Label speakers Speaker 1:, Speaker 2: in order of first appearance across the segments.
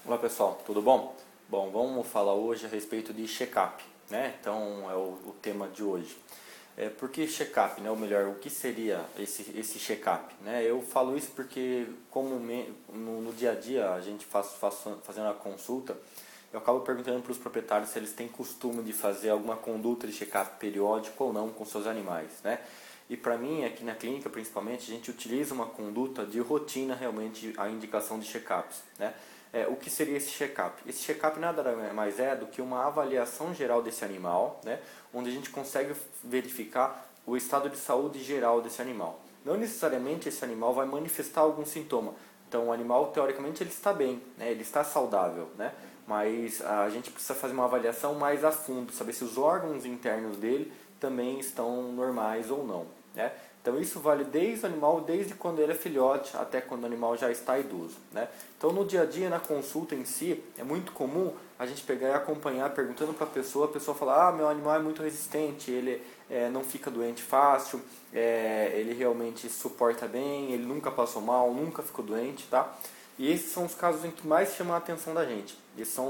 Speaker 1: Olá pessoal, tudo bom? Bom, vamos falar hoje a respeito de check-up, né? Então é o tema de hoje. Por que check-up, né? Ou melhor, o que seria esse check-up, né? Eu falo isso porque no dia a dia a gente fazendo a consulta, eu acabo perguntando para os proprietários se eles têm costume de fazer alguma conduta de check-up periódico ou não com seus animais, né? E para mim, aqui na clínica principalmente, a gente utiliza uma conduta de rotina realmente a indicação de check-ups, né? O que seria esse check-up? Esse check-up nada mais é do que uma avaliação geral desse animal, né? Onde a gente consegue verificar o estado de saúde geral desse animal. Não necessariamente esse animal vai manifestar algum sintoma. Então o animal, teoricamente, ele está bem, né? Ele está saudável, né? Mas a gente precisa fazer uma avaliação mais a fundo, saber se os órgãos internos dele também estão normais ou não, né? Então isso vale desde o animal, desde quando ele é filhote até quando o animal já está idoso, né? Então no dia a dia, na consulta em si, é muito comum a gente pegar e acompanhar perguntando para a pessoa falar: meu animal é muito resistente, ele não fica doente fácil, ele realmente suporta bem, ele nunca passou mal, nunca ficou doente, tá? E esses são os casos em que mais chamam a atenção da gente. Esse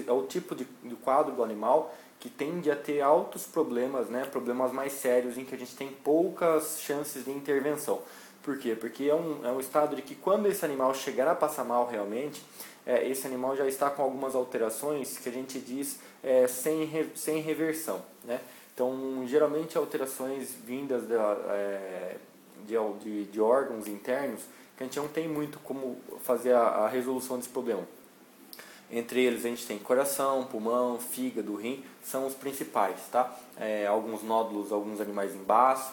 Speaker 1: é o tipo de quadro do animal que tende a ter altos problemas, né? Problemas mais sérios em que a gente tem poucas chances de intervenção. Por quê? Porque é um estado de que quando esse animal chegar a passar mal realmente, esse animal já está com algumas alterações que a gente diz sem reversão, né? Então, geralmente alterações vindas de órgãos internos que a gente não tem muito como fazer a resolução desse problema. Entre eles a gente tem coração, pulmão, fígado, rim, são os principais, tá? Alguns nódulos, alguns animais embaixo.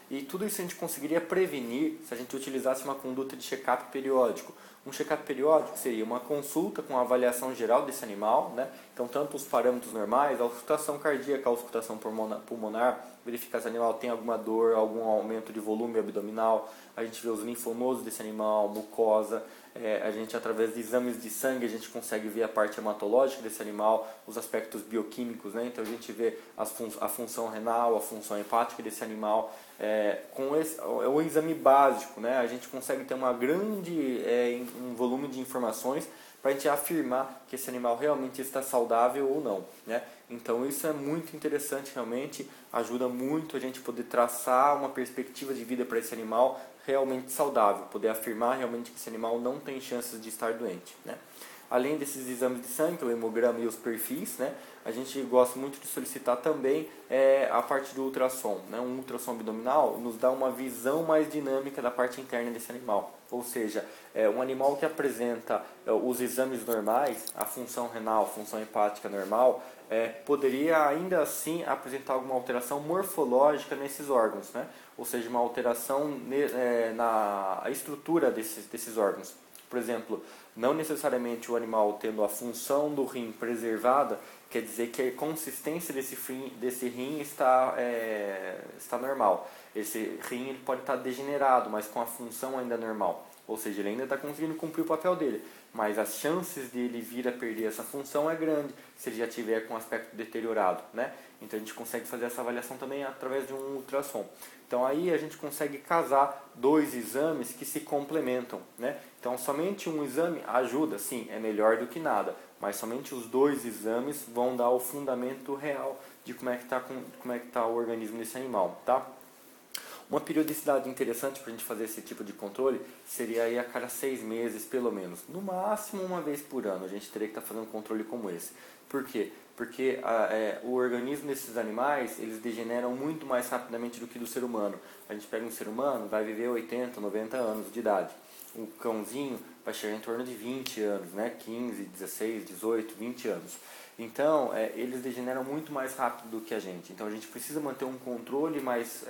Speaker 1: E tudo isso a gente conseguiria prevenir se a gente utilizasse uma conduta de check-up periódico. Um check-up periódico seria uma consulta com a avaliação geral desse animal, né? Então, tanto os parâmetros normais, a auscultação cardíaca, a auscultação pulmonar, verificar se o animal tem alguma dor, algum aumento de volume abdominal, a gente vê os linfonodos desse animal, mucosa, a gente, através de exames de sangue, a gente consegue ver a parte hematológica desse animal, os aspectos bioquímicos, né? Então a gente vê a função renal, a função hepática desse animal. Com o exame básico, né? A gente consegue ter um volume de informações para a gente afirmar que esse animal realmente está saudável ou não, né? Então isso é muito interessante, realmente ajuda muito a gente poder traçar uma perspectiva de vida para esse animal realmente saudável, poder afirmar realmente que esse animal não tem chances de estar doente, né? Além desses exames de sangue, o hemograma e os perfis, né, a gente gosta muito de solicitar também a parte do ultrassom, né? Um ultrassom abdominal nos dá uma visão mais dinâmica da parte interna desse animal. Ou seja, um animal que apresenta os exames normais, a função renal, a função hepática normal, poderia ainda assim apresentar alguma alteração morfológica nesses órgãos, né? Ou seja, uma alteração na estrutura desses órgãos. Por exemplo, não necessariamente o animal tendo a função do rim preservada quer dizer que a consistência desse rim está normal. Esse rim ele pode estar degenerado, mas com a função ainda normal. Ou seja, ele ainda está conseguindo cumprir o papel dele, mas as chances de ele vir a perder essa função é grande se ele já tiver com aspecto deteriorado, né? Então a gente consegue fazer essa avaliação também através de um ultrassom. Então aí a gente consegue casar dois exames que se complementam, né? Então somente um exame ajuda, sim, é melhor do que nada, mas somente os dois exames vão dar o fundamento real de como é que tá o organismo desse animal, tá? Uma periodicidade interessante para a gente fazer esse tipo de controle seria aí a cada 6 meses, pelo menos. No máximo uma vez por ano a gente teria que estar fazendo um controle como esse. Por quê? Porque o organismo desses animais, eles degeneram muito mais rapidamente do que do ser humano. A gente pega um ser humano, vai viver 80, 90 anos de idade. O cãozinho vai chegar em torno de 20 anos, né? 15, 16, 18, 20 anos. Então, eles degeneram muito mais rápido do que a gente. Então, a gente precisa manter um controle mais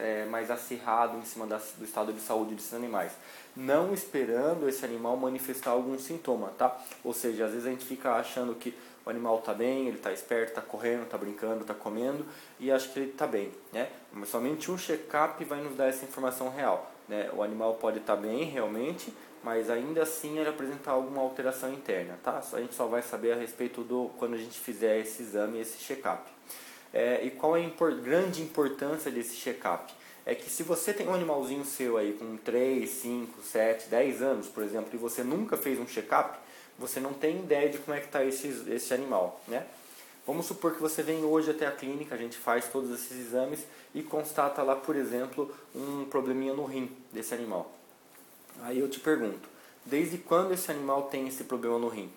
Speaker 1: acirrado em cima do estado de saúde desses animais. Não esperando esse animal manifestar algum sintoma, tá? Ou seja, às vezes a gente fica achando que o animal está bem, ele está esperto, está correndo, está brincando, está comendo e acha que ele está bem, né? Mas somente um check-up vai nos dar essa informação real, né? O animal pode estar bem realmente, mas ainda assim ele apresentar alguma alteração interna, tá? A gente só vai saber a respeito quando a gente fizer esse exame, esse check-up. E qual é a grande importância desse check-up? É que se você tem um animalzinho seu aí com 3, 5, 7, 10 anos, por exemplo, e você nunca fez um check-up, você não tem ideia de como é que está esse animal, né? Vamos supor que você vem hoje até a clínica, a gente faz todos esses exames e constata lá, por exemplo, um probleminha no rim desse animal. Aí eu te pergunto, desde quando esse animal tem esse problema no rim?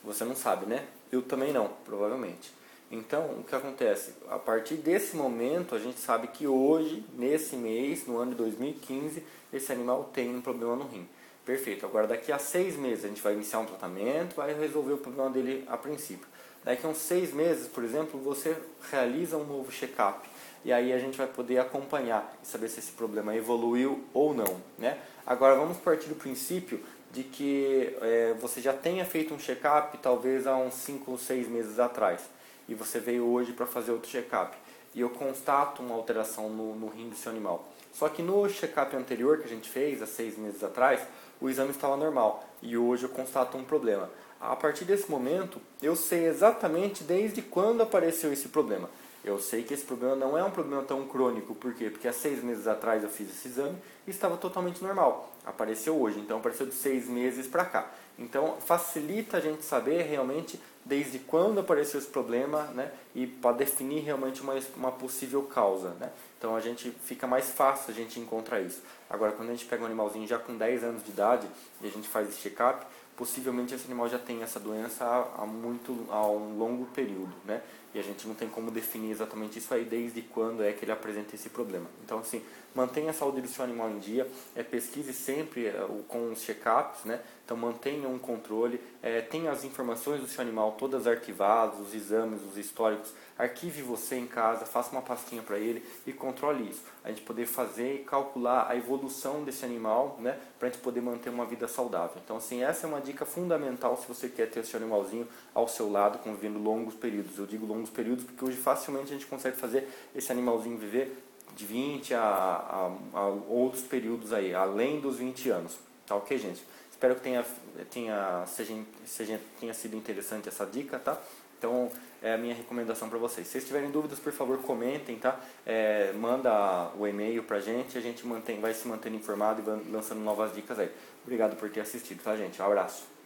Speaker 1: Você não sabe, né? Eu também não, provavelmente. Então, o que acontece? A partir desse momento, a gente sabe que hoje, nesse mês, no ano de 2015, esse animal tem um problema no rim. Perfeito. Agora, daqui a 6 meses, a gente vai iniciar um tratamento, vai resolver o problema dele a princípio. Daqui a uns 6 meses, por exemplo, você realiza um novo check-up. E aí a gente vai poder acompanhar e saber se esse problema evoluiu ou não, né? Agora, vamos partir do princípio de que você já tenha feito um check-up talvez há uns 5 ou 6 meses atrás e você veio hoje para fazer outro check-up e eu constato uma alteração no rim do seu animal. Só que no check-up anterior que a gente fez há 6 meses atrás, o exame estava normal e hoje eu constato um problema. A partir desse momento, eu sei exatamente desde quando apareceu esse problema. Eu sei que esse problema não é um problema tão crônico. Por quê? Porque há 6 meses atrás eu fiz esse exame e estava totalmente normal. Apareceu hoje, então apareceu de 6 meses para cá. Então facilita a gente saber realmente desde quando apareceu esse problema, né? E para definir realmente uma possível causa, né? Então a gente fica mais fácil a gente encontrar isso. Agora, quando a gente pega um animalzinho já com 10 anos de idade e a gente faz esse check-up, possivelmente esse animal já tem essa doença há um longo período, né? E a gente não tem como definir exatamente isso aí, desde quando é que ele apresenta esse problema. Então, assim, mantenha a saúde do seu animal em dia, pesquise sempre com os check-ups, né? Então, mantenha um controle, tenha as informações do seu animal todas arquivadas, os exames, os históricos, arquive você em casa, faça uma pastinha para ele e controle isso. A gente poder fazer e calcular a evolução desse animal, né? Para a gente poder manter uma vida saudável. Então, assim, essa é uma dica fundamental se você quer ter o seu animalzinho ao seu lado, convivendo longos períodos. Eu digo longos períodos porque hoje facilmente a gente consegue fazer esse animalzinho viver de 20 a outros períodos aí, além dos 20 anos. Tá ok, gente? Espero que tenha sido interessante essa dica, tá? Então, é a minha recomendação para vocês. Se vocês tiverem dúvidas, por favor, comentem, tá? Manda o e-mail pra gente, a gente vai se mantendo informado e vai lançando novas dicas aí. Obrigado por ter assistido, tá, gente? Um abraço.